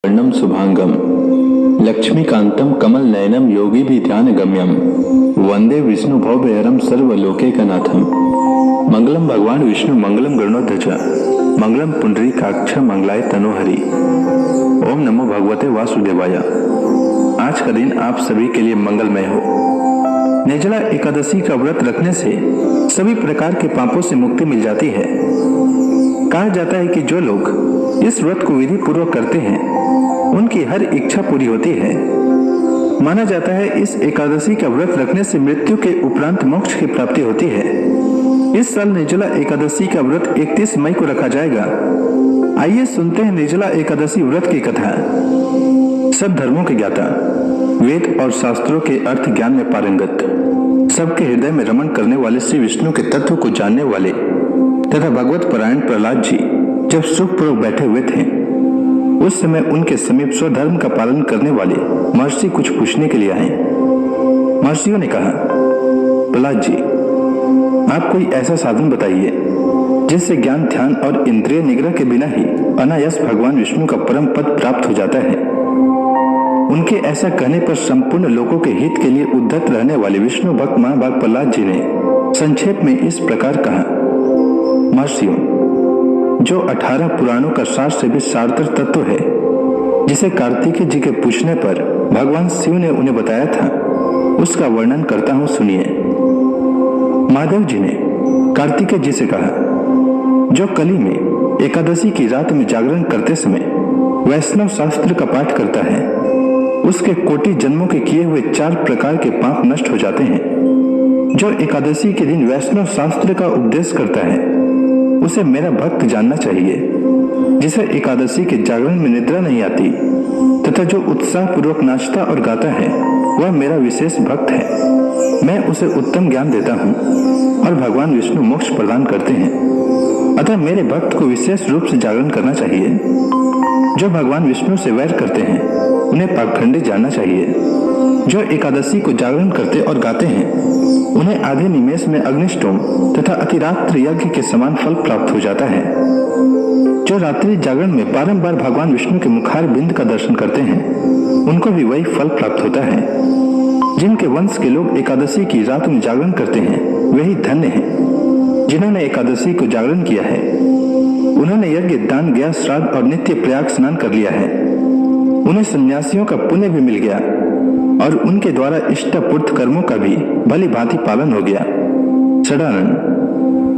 वर्णम शुभांगम लक्ष्मीकांतम कमल नयनम योगी भी ध्यान गम्यम वंदे विष्णु भवभयहरम सर्वलोकैकनाथम। मंगलम भगवान विष्णु मंगलम गरुणध्वज मंगलम पुंडरीकाक्ष मंगलाय तनोहरि। ओम नमो भगवते वासुदेवाय। आज का दिन आप सभी के लिए मंगलमय हो। निर्जला एकादशी का व्रत रखने से सभी प्रकार के पापों से मुक्ति मिल जाती है। कहा जाता है कि जो लोग इस व्रत को विधि पूर्वक करते हैं उनकी हर इच्छा पूरी होती है। माना जाता है इस एकादशी का व्रत रखने से मृत्यु के उपरांत मोक्ष की प्राप्ति होती है। इस साल निर्जला एकादशी का व्रत 31 मई को रखा जाएगा। आइए सुनते हैं निर्जला एकादशी व्रत की कथा। सब धर्मों के ज्ञाता, वेद और शास्त्रों के अर्थ ज्ञान में पारंगत, सबके हृदय में रमण करने वाले श्री विष्णु के तत्व को जानने वाले तथा भगवत परायण प्रहलाद जी जब सुखपूर्वक बैठे हुए थे उस समय उनके समीप स्वधर्म का पालन करने वाले महर्षि कुछ पूछने के लिए आए। महर्षियों ने कहा, प्रहलाद जी, आप कोई ऐसा साधन बताइए जिससे ज्ञान, ध्यान और इंद्रिय निग्रह के बिना ही अनायास भगवान विष्णु का परम पद प्राप्त हो जाता है। उनके ऐसा कहने पर संपूर्ण लोगों के हित के लिए उद्धत रहने वाले विष्णु भक्त महाभाग प्रहलाद जी ने संक्षेप में इस प्रकार कहा, महर्षियों, जो 18 पुराणों का सार से भी सारतर तत्व है जिसे कार्तिकेय जी के पूछने पर भगवान शिव ने उन्हें बताया था, उसका वर्णन करता हूं, सुनिए। महादेव जी ने कार्तिकेय जी से कहा, जो कली में एकादशी की रात में जागरण करते समय वैष्णव शास्त्र का पाठ करता है उसके कोटि जन्मों के किए हुए 4 प्रकार के पाप नष्ट हो जाते हैं। जो एकादशी के दिन वैष्णव शास्त्र का उपदेश करता है उसे मेरा भक्त जानना चाहिए। जिसे एकादशी के जागरण में निद्रा नहीं आती तथा जो उत्साह पूर्वक नाचता और गाता है वह मेरा विशेष भक्त है। मैं उसे उत्तम ज्ञान देता हूँ और भगवान विष्णु मोक्ष प्रदान करते हैं। अतः मेरे भक्त को विशेष रूप से जागरण करना चाहिए। जो भगवान विष्णु से वैर करते हैं उन्हें पाखंडी जानना चाहिए। जो एकादशी को जागरण करते और गाते हैं उन्हें आधे निमेष में अग्निष्टोम तथा अतिरात्र यज्ञ के समान फल प्राप्त हो जाता है। जो रात्रि जागरण में बारंबार भगवान विष्णु के मुखार बिंद का दर्शन करते हैं उनको भी वही फल प्राप्त होता है। जिनके वंश के लोग एकादशी की रात में जागरण करते हैं वही धन्य हैं। जिन्होंने एकादशी को जागरण किया है उन्होंने यज्ञ, दान, ज्ञा, श्राद्ध और नित्य प्रयाग स्नान कर लिया है। उन्हें सन्यासियों का पुण्य भी मिल गया और उनके द्वारा इष्टपूर्त कर्मों का भी भली भांति पालन हो गया। सदानंद,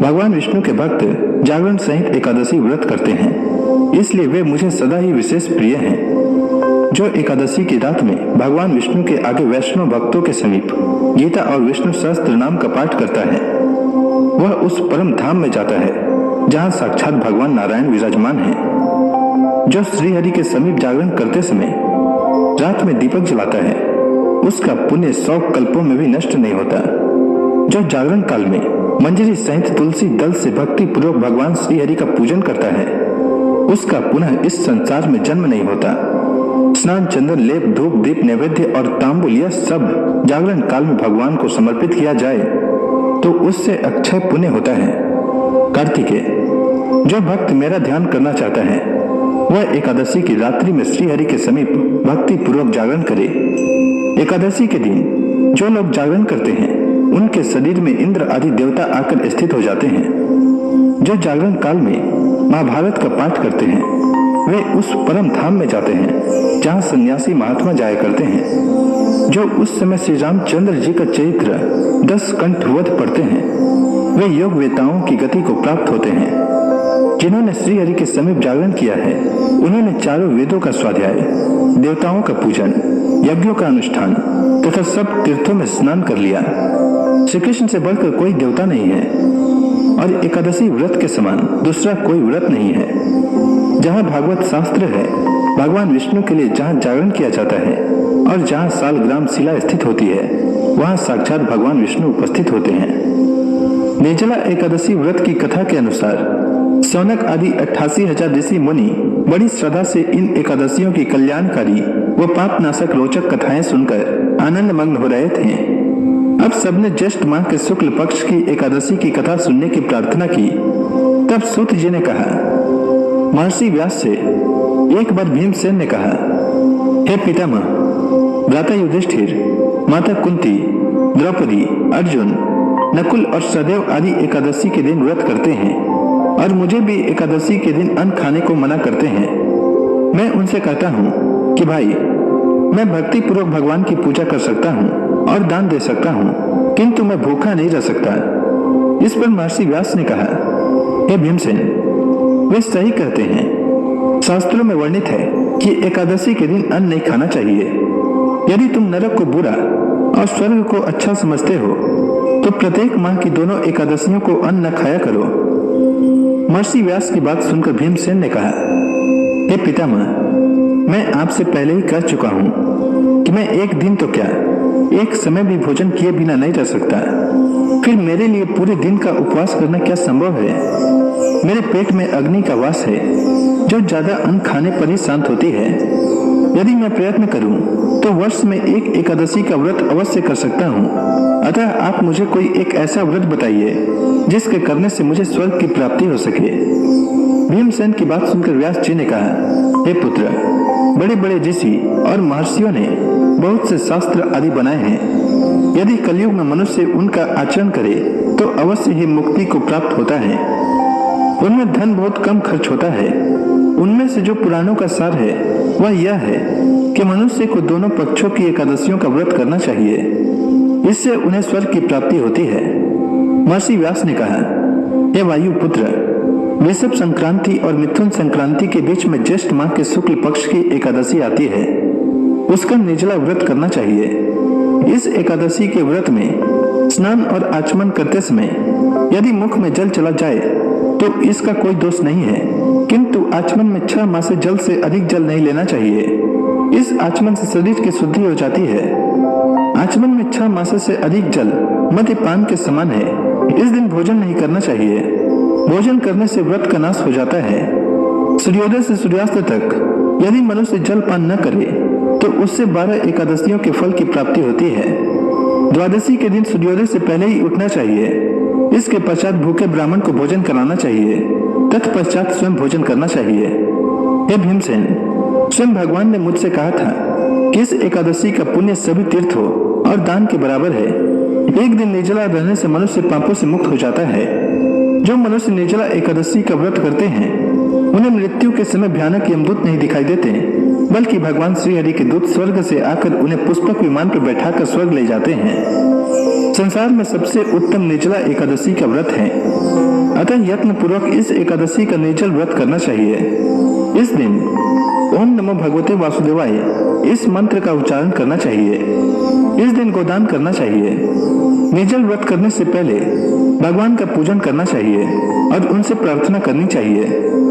भगवान विष्णु के भक्त जागरण सहित एकादशी व्रत करते हैं, इसलिए वे मुझे सदा ही विशेष प्रिय हैं। जो एकादशी की रात में भगवान विष्णु के आगे वैष्णव भक्तों के समीप गीता और विष्णु सहस्त्र नाम का पाठ करता है वह उस परम धाम में जाता है जहाँ साक्षात भगवान नारायण विराजमान है। जो श्रीहरि के समीप जागरण करते समय रात में दीपक जलाता है उसका पुण्य 100 कल्पों में भी नष्ट नहीं होता। जो जागरण काल में मंजरी सहित तुलसी दल से भक्ति पूर्वक भगवान श्रीहरि का पूजन करता है उसका पुनः इस संसार में जन्म नहीं होता। स्नान, चंदन, लेप, धूप, दीप, नैवेद्य और तांबुल यह सब जागरण काल में भगवान को समर्पित किया जाए तो उससे अक्षय पुण्य होता है। कार्तिकेय, जो भक्त मेरा ध्यान करना चाहता है वह एकादशी की रात्रि में श्रीहरि के समीप भक्ति पूर्वक जागरण करे। एकादशी के दिन जो लोग जागरण करते हैं उनके शरीर में इंद्र आदि देवता आकर स्थित हो जाते हैं। जो जागरण काल में महाभारत का पाठ करते हैं वे उस परम धाम में जाते हैं जहाँ सन्यासी महात्मा जाया करते हैं। जो उस समय श्री रामचंद्र जी का चरित्र 10 कंठ वध पढ़ते हैं वे योग वेताओं की गति को प्राप्त होते हैं। जिन्होंने श्रीहरि के समीप जागरण किया है उन्होंने चारों वेदों का स्वाध्याय, देवताओं का पूजन, यज्ञों का अनुष्ठान तथा सब तीर्थों में स्नान कर लिया। श्री कृष्ण से बढ़कर कोई देवता नहीं है और एकादशी व्रत के समान दूसरा कोई व्रत नहीं है। जहाँ भागवत शास्त्र है, भगवान विष्णु के लिए जहाँ जागरण किया जाता है और जहाँ सालग्राम शिला स्थित होती है वहाँ साक्षात भगवान विष्णु उपस्थित होते हैं। निर्जला एकादशी व्रत की कथा के अनुसार सौनक आदि 88,000 ऋषि मुनि बड़ी श्रद्धा से इन एकादशियों की कल्याणकारी व पाप नाशक रोचक कथाएं सुनकर आनंद मग्न हो रहे थे। अब सबने ज्येष्ठ माह के शुक्ल पक्ष की एकादशी की कथा सुनने की प्रार्थना की। तब सूत जी ने कहा, महर्षि व्यास से एक बार भीमसेन ने कहा, हे पितामह, भ्राता युधिष्ठिर, माता कुंती, द्रौपदी, अर्जुन, नकुल और सहदेव आदि एकादशी के दिन व्रत करते हैं और मुझे भी एकादशी के दिन अन्न खाने को मना करते हैं। मैं उनसे कहता हूँ कि भाई, मैं भक्ति पूर्वक भगवान की पूजा कर सकता हूँ और दान दे सकता हूँ, किंतु मैं भूखा नहीं रह सकता। इस पर महर्षि व्यास ने कहा, हे भीमसेन, वे सही कहते हैं। शास्त्रों में वर्णित है कि एकादशी के दिन अन्न नहीं खाना चाहिए। यदि तुम नरक को बुरा और स्वर्ग को अच्छा समझते हो तो प्रत्येक माह की दोनों एकादशियों को अन्न न खाया करो। महर्षि व्यास की बात सुनकर भीमसेन ने कहा, हे पितामह, मैं आपसे पहले ही कह चुका हूँ कि मैं एक दिन तो क्या, एक समय भी भोजन किए बिना नहीं रह सकता। फिर मेरे लिए पूरे दिन का उपवास करना क्या संभव है? मेरे पेट में अग्नि का वास है जो ज्यादा अन्न खाने पर ही शांत होती है। यदि मैं प्रयत्न करूं तो वर्ष में एक एकादशी का व्रत अवश्य कर सकता हूं। अतः आप मुझे कोई एक ऐसा व्रत बताइए जिसके करने से मुझे स्वर्ग की प्राप्ति हो सके। भीमसेन की बात सुनकर व्यास जी ने कहा, हे पुत्र, बड़े बड़े ऋषि और महर्षियों ने बहुत से शास्त्र आदि बनाए हैं। यदि कलयुग में मनुष्य उनका आचरण करे तो अवश्य ही मुक्ति को प्राप्त होता है। उनमें धन बहुत कम खर्च होता है। उनमें से जो पुराणों का सार है वह यह है कि मनुष्य को दोनों पक्षों की एकादशियों का व्रत करना चाहिए। इससे उन्हें स्वर्ग की प्राप्ति होती है। महर्षि व्यास ने कहा, हे वायु पुत्र, वृषभ संक्रांति और मिथुन संक्रांति के बीच में ज्येष्ठ माह के शुक्ल पक्ष की एकादशी आती है। उसका निर्जला व्रत करना चाहिए। इस एकादशी के व्रत में स्नान और आचमन करते समय यदि मुख में जल चला जाए तो इसका कोई दोष नहीं है, किंतु आचमन में 6 माह से जल से अधिक जल नहीं लेना चाहिए। इस आचमन से शरीर की शुद्धि हो जाती है। आचमन में 6 मास से अधिक जल मद्यपान के समान है। इस दिन भोजन नहीं करना चाहिए। भोजन करने से व्रत का नाश हो जाता है। सूर्योदय से सूर्यास्त तक यदि मनुष्य जल पान न करे तो उससे 12 एकादशियों के फल की प्राप्ति होती है। द्वादशी के दिन सूर्योदय से पहले ही उठना चाहिए। इसके पश्चात भूखे ब्राह्मण को भोजन कराना चाहिए। तत्पश्चात स्वयं भोजन करना चाहिए। हे भीमसेन, स्वयं भगवान ने मुझसे कहा था कि इस एकादशी का पुण्य सभी तीर्थों और दान के बराबर है। एक दिन निर्जला रहने से मनुष्य पापों से मुक्त हो जाता है। जो मनुष्य निर्जला एकादशी का व्रत करते हैं उन्हें मृत्यु के समय भयानक यमदूत नहीं दिखाई देते, बल्कि भगवान श्री हरि के दूत स्वर्ग से आकर उन्हें पुष्पक विमान पर बैठाकर स्वर्ग ले जाते हैं। संसार में सबसे उत्तम निर्जला एकादशी का व्रत है। अतः यत्न पूर्वक इस एकादशी का निर्जल व्रत करना चाहिए। इस दिन ओम नमो भगवते वासुदेवाय इस मंत्र का उच्चारण करना चाहिए। इस दिन गोदान करना चाहिए। निर्जल व्रत करने से पहले भगवान का पूजन करना चाहिए और उनसे प्रार्थना करनी चाहिए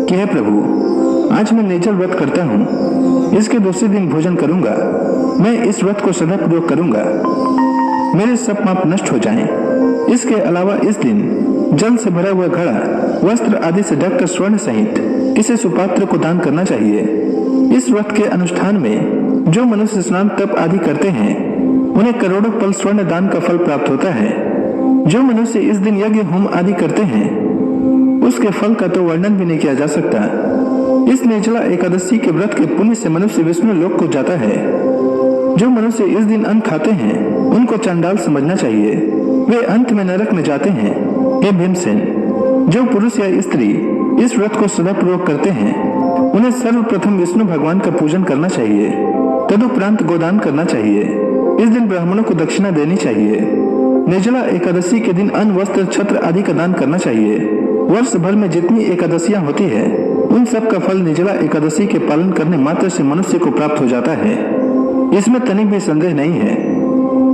कि हे प्रभु, आज मैं निर्जल व्रत करता हूँ। इसके दूसरे दिन भोजन करूंगा। मैं इस व्रत को सदापूर्वक करूंगा। मेरे सब पाप नष्ट हो जाएं। इसके अलावा इस दिन जल से भरा हुआ घड़ा, वस्त्र आदि से ढककर स्वर्ण सहित किसी सुपात्र को दान करना चाहिए। इस व्रत के अनुष्ठान में जो मनुष्य स्नान तप आदि करते हैं उन्हें करोड़ों पल स्वर्ण दान का फल प्राप्त होता है। जो मनुष्य इस दिन यज्ञ होम आदि करते हैं उसके फल का तो वर्णन भी नहीं किया जा सकता। इस निर्जला एकादशी के व्रत के पुण्य से मनुष्य विष्णु लोक को जाता है। जो मनुष्य इस दिन अन्न खाते हैं उनको चंडाल समझना चाहिए। वे अंत में नरक में जाते हैं। हे भीमसेन, जो पुरुष या स्त्री इस व्रत को सदापूर्वक करते हैं उन्हें सर्वप्रथम विष्णु भगवान का पूजन करना चाहिए। तदुपरांत गोदान करना चाहिए। इस दिन ब्राह्मणों को दक्षिणा देनी चाहिए। निर्जला एकादशी के दिन अन्न, वस्त्र, छत्र आदि का दान करना चाहिए। वर्ष भर में जितनी एकादशियां होती है उन सब का फल निर्जला एकादशी के पालन करने मात्र से मनुष्य को प्राप्त हो जाता है। इसमें तनिक भी संदेह नहीं है।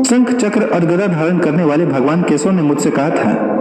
शंख, चक्र और गदा धारण करने वाले भगवान केशव ने मुझसे कहा था